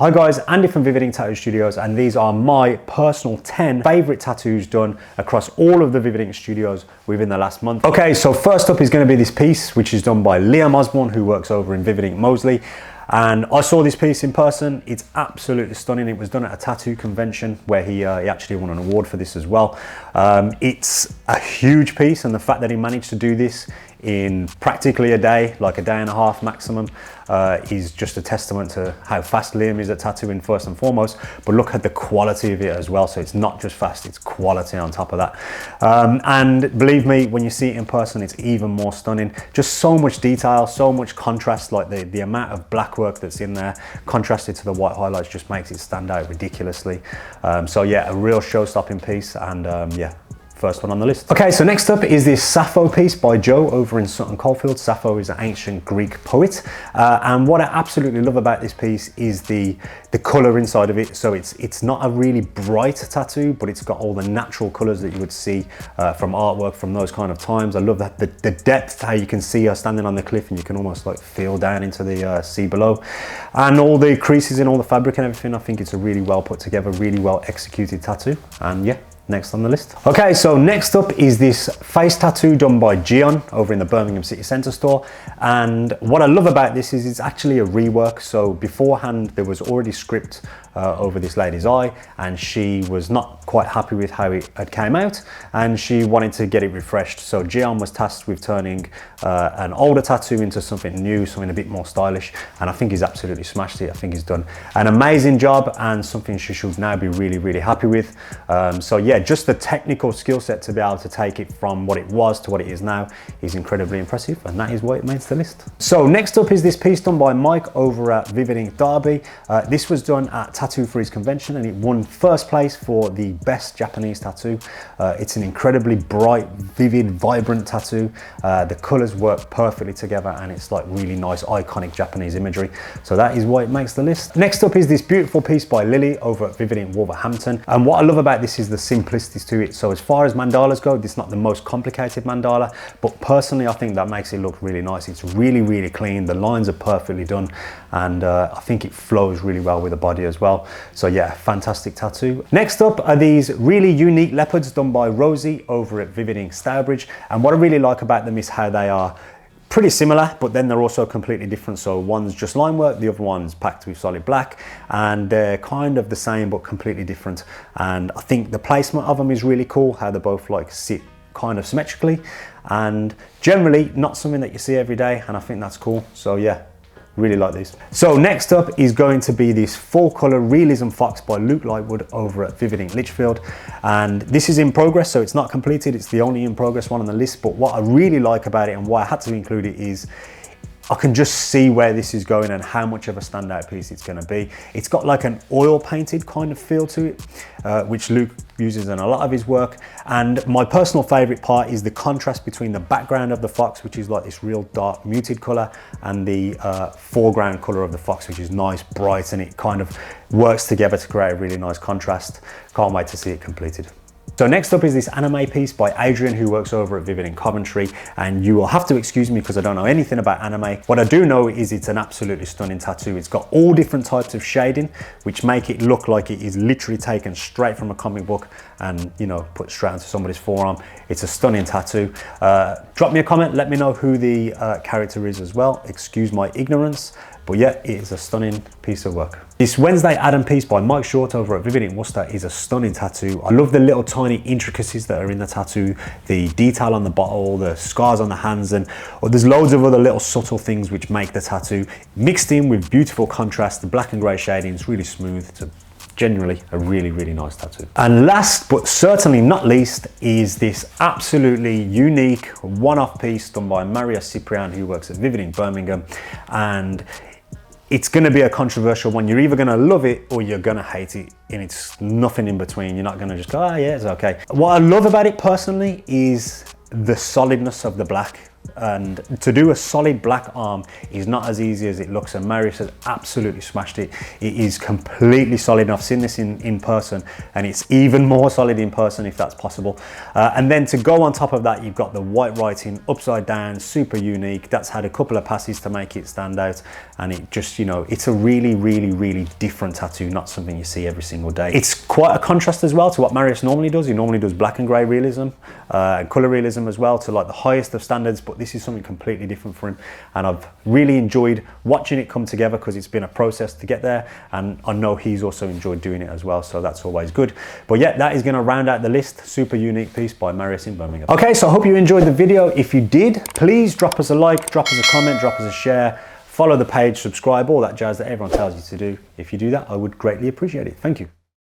Hi guys, Andy from Vividing Tattoo Studios, and these are my personal 10 favorite tattoos done across all of the Vividing Studios within the last month. Okay, so first up is going to be this piece, which is done by Osborne, who works over in Vividing Moseley. And I saw this piece in person. It's absolutely stunning. It was done at a tattoo convention where he actually won an award for this as well. It's a huge piece, and the fact that he managed to do this in practically a day, like a day and a half maximum, is just a testament to how fast Liam is at tattooing first and foremost, but look at the quality of it as well. So it's not just fast, it's quality on top of that. And believe me, when you see it in person, it's even more stunning. Just so much detail, so much contrast, like the amount of black work that's in there contrasted to the white highlights just makes it stand out ridiculously. So yeah, a real show-stopping piece, and yeah, first one on the list. Okay, so next up is this Sappho piece by Joe over in Sutton Coldfield. Sappho is an ancient Greek poet, and what I absolutely love about this piece is the color inside of it. So it's not a really bright tattoo, but it's got all the natural colors that you would see from artwork from those kind of times. I love that the depth, how you can see her standing on the cliff and you can almost like feel down into the sea below, and all the creases in all the fabric and everything. I think it's a really well put together, really well executed tattoo, and yeah, next on the list. Okay, so next up is this face tattoo done by Gian over in the Birmingham City Centre store. And what I love about this is it's actually a rework. So beforehand, there was already script over this lady's eye, and she was not quite happy with how it had came out, and she wanted to get it refreshed. So Gian was tasked with turning an older tattoo into something new, something a bit more stylish, and I think he's absolutely smashed it. I think he's done an amazing job, and something she should now be really, really happy with. So yeah, just the technical skill set to be able to take it from what it was to what it is now is incredibly impressive, and that is why it makes the list. So next up is this piece done by Mike over at Vividing Derby. This was done at Tattoo for his convention, and it won first place for the best Japanese tattoo. It's an incredibly bright, vivid, vibrant tattoo. The colors work perfectly together, and it's like really nice, iconic Japanese imagery. So that is why it makes the list. Next up is this beautiful piece by Lily over at Vividing Wolverhampton. And what I love about this is the simplicity to it. So as far as mandalas go, this is not the most complicated mandala, but personally I think that makes it look really nice. It's really, really clean. The lines are perfectly done, and I think it flows really well with the body as well. So yeah, fantastic tattoo. Next up are these really unique leopards done by Rosie over at Vividing Stourbridge. And what I really like about them is how they are pretty similar, but then they're also completely different. So one's just line work, the other one's packed with solid black, and they're kind of the same but completely different. And I think the placement of them is really cool, how they both like sit kind of symmetrically, and generally not something that you see every day, and I think that's cool. So yeah, really like these. So next up is going to be this full color realism fox by Luke Lightwood over at Vividing Lichfield, and this is in progress, so it's not completed. It's the only in progress one on the list, but what I really like about it and why I had to include it is I can just see where this is going and how much of a standout piece it's going to be. It's got like an oil painted kind of feel to it, which Luke uses in a lot of his work. And my personal favorite part is the contrast between the background of the fox, which is like this real dark muted color, and the foreground color of the fox, which is nice, bright, and it kind of works together to create a really nice contrast. Can't wait to see it completed. So next up is this anime piece by Adrian, who works over at Vivid in Coventry, and you will have to excuse me because I don't know anything about anime. What I do know is it's an absolutely stunning tattoo. It's got all different types of shading, which make it look like it is literally taken straight from a comic book and, you know, put straight onto somebody's forearm. It's a stunning tattoo. Drop me a comment, let me know who the character is as well. Excuse my ignorance. But yeah, it is a stunning piece of work. This Wednesday Adam piece by Mike Short over at Vivid in Worcester is a stunning tattoo. I love the little tiny intricacies that are in the tattoo, the detail on the bottle, the scars on the hands, and there's loads of other little subtle things which make the tattoo mixed in with beautiful contrast. The black and grey shading is really smooth. It's generally a really, really nice tattoo. And last but certainly not least is this absolutely unique one-off piece done by Maria Ciprian, who works at Vivid in Birmingham, and it's going to be a controversial one. You're either going to love it or you're going to hate it, and it's nothing in between. You're not going to just go, oh yeah, it's okay. What I love about it personally is the solidness of the black. And to do a solid black arm is not as easy as it looks, and Marius has absolutely smashed it. It is completely solid, and I've seen this in person, and it's even more solid in person if that's possible. And then to go on top of that, you've got the white writing upside down, super unique. That's had a couple of passes to make it stand out, and it just, you know, it's a really, really, really different tattoo, not something you see every single day. It's quite a contrast as well to what Marius normally does. He normally does black and grey realism, and colour realism as well, to like the highest of standards, but this is something completely different for him, and I've really enjoyed watching it come together because it's been a process to get there, and I know he's also enjoyed doing it as well, so that's always good. But yeah, that is going to round out the list. Super unique piece by Marius in Birmingham. Okay, so I hope you enjoyed the video. If you did, please drop us a like, drop us a comment, drop us a share, follow the page, subscribe, all that jazz that everyone tells you to do. If you do that, I would greatly appreciate it. Thank you.